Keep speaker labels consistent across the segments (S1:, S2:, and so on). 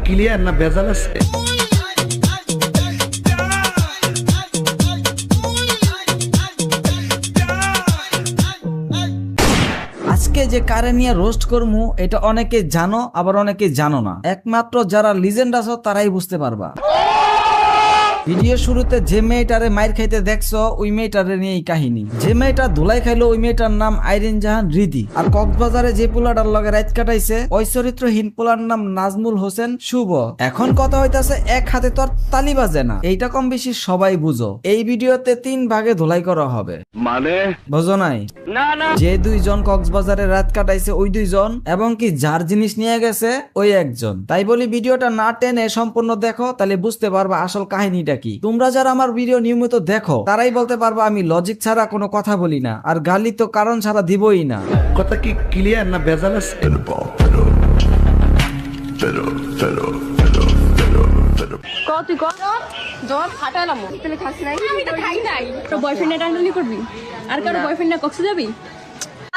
S1: Clear না ভেজাল আছে?
S2: আজকে যে কারে নিয়ে রোস্ট করমু এটা অনেকে জানো আবার অনেকে জানো না, একমাত্র যারা লিজেন্ড আছো তারাই বুঝতে পারবা। ভিডিও শুরুতে যে মেয়েটারে মাইর খাইতে দেখছো ওই মেয়েটারে নিয়েই কাহিনী। যে মেয়েটা ধুলাই খাইলো ওই মেয়েটার নাম আইরিন জাহান রিদি। আর কক্সবাজারে যে পোলাটার লগে রাত কাটাইছে ওই চরিত্রহীন পোলার নাম নাজমুল হোসেন শুভ। এখন কথা হইতাছে এক হাতে তো আর তালি বাজে না, এইটা কম বেশি সবাই বুঝো। এই ভিডিওতে 3 ভাগে ধুলাই করা হবে, মানে বুঝো নাই? যে 2 জন কক্সবাজারে রাত কাটাইছে ওই 2 জন, এবং কি যার জিনিস নিয়ে গেছে ওই একজন। তাই বলি ভিডিওটা না টেনে সম্পূর্ণ দেখো, তাহলে বুঝতে পারবা আসল কাহিনীটা কি। তোমরা যারা আমার ভিডিও নিয়মিত দেখো তারাই বলতে পারবা আমি লজিক ছাড়া কোনো কথা বলি না, আর গালি তো কারণ ছাড়া দিবই না।
S1: কথা কি ক্লিয়ার না ভেজাল আছে?
S3: তুই কর জবাব ফাটালাম তুই খাস নাই আমি তো খাই নাই তো বয়ফ্রেন্ডে টানটানি করবি আর কারো বয়ফ্রেন্ডে কক্সে যাবি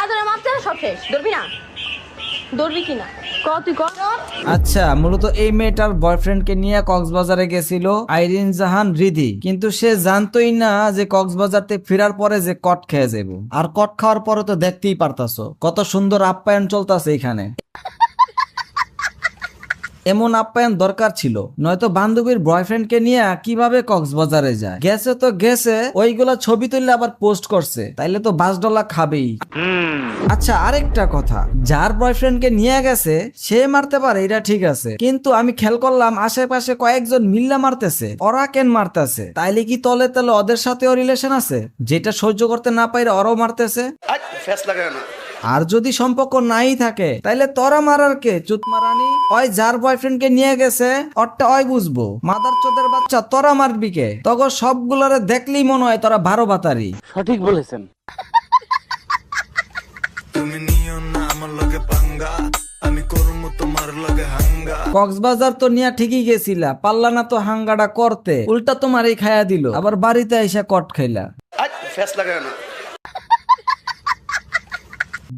S3: আদরে মাপতে সব শেষ ধরবি না ধরবি কিনা তুই কর।
S2: আচ্ছা, মূলত এই মেয়েটার বয়ফ্রেন্ডকে নিয়ে কক্সবাজারে গেছিল আইরিন জাহান রিদি, কিন্তু সে জানতোই না যে কক্সবাজার থেকে ফেরার পরে যে কট খেয়ে যাবো। আর কট খাওয়ার পরে তো দেখতেই পারতাছো কত সুন্দর আপ্যায়ন চলতেছে এখানে। এমন আপ্যায়ন দরকার ছিল, নয়তো বান্ধবীর বয়ফ্রেন্ডকে নিয়ে কিভাবে কক্সবাজারে যায়। গেছে তো গেছে, ওইগুলা ছবি তুললে আবার পোস্ট করছে, তাইলে তো $5 খাবেই। আচ্ছা, আরেকটা কথা, যার বয়ফ্রেন্ডকে নিয়ে গেছে সে মারতে পারে, এটা ঠিক আছে, কিন্তু আমি খেয়াল করলাম আশেপাশে কয়েকজন মিল্লা মারতেছে। ওরা কেন মারতেছে? তাইলে কি তলে তলে ওদের সাথেও রিলেশন আছে, যেটা সহ্য করতে না পাইরে ওরাও মারতেছে? আর যদি সম্পর্ক নাই থাকে তাইলে তোরা মারার কে? চুত মারানি ওই যার বয়ফ্রেন্ডকে নিয়ে গেছে ওরটা ওই বুঝবো। মাদার চোদের বাচ্চা, তোরা মারবি কে? তখন সবগুলারে দেখলেই মনে হয় তোরা 12 বাতারি।
S4: সঠিক বলেছেন।
S5: তুমি নিও না আমার লগে পাঙ্গা, আমি করব তোমার লগে হাঙ্গা।
S2: কক্সবাজার তো নিয়া ঠিকই গেছিলা, পারলা না তো হাঙ্গাটা করতে, উল্টা তোমার এই খায়া দিল, আবার বাড়িতে আইসা কট খাইলা।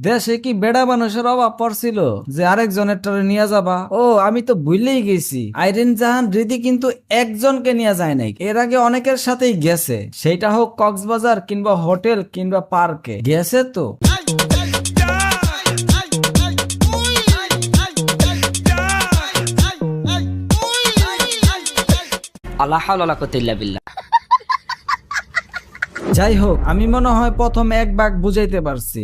S2: দেশে কি বেড়া মানুষের অভাব পড়ছিল যে আরেকজনের টারে নিয়ে যাবা? ও আমি তো ভুলেই গেছি, আইরিন জাহান রিদি কিন্তু একজনকে নিয়ে যায় নাই, এর আগে অনেকের সাথেই গেছে, সেটা হোক কক্সবাজার কিংবা হোটেল কিংবা পার্কে গেছে তো।
S4: আল্লাহ হাওলা ওয়ালা কুওয়াতা ইল্লা বিল্লাহ।
S2: যাই হোক, আমি মনে হয় প্রথম 1 ভাগ বুঝাইতে পারছি।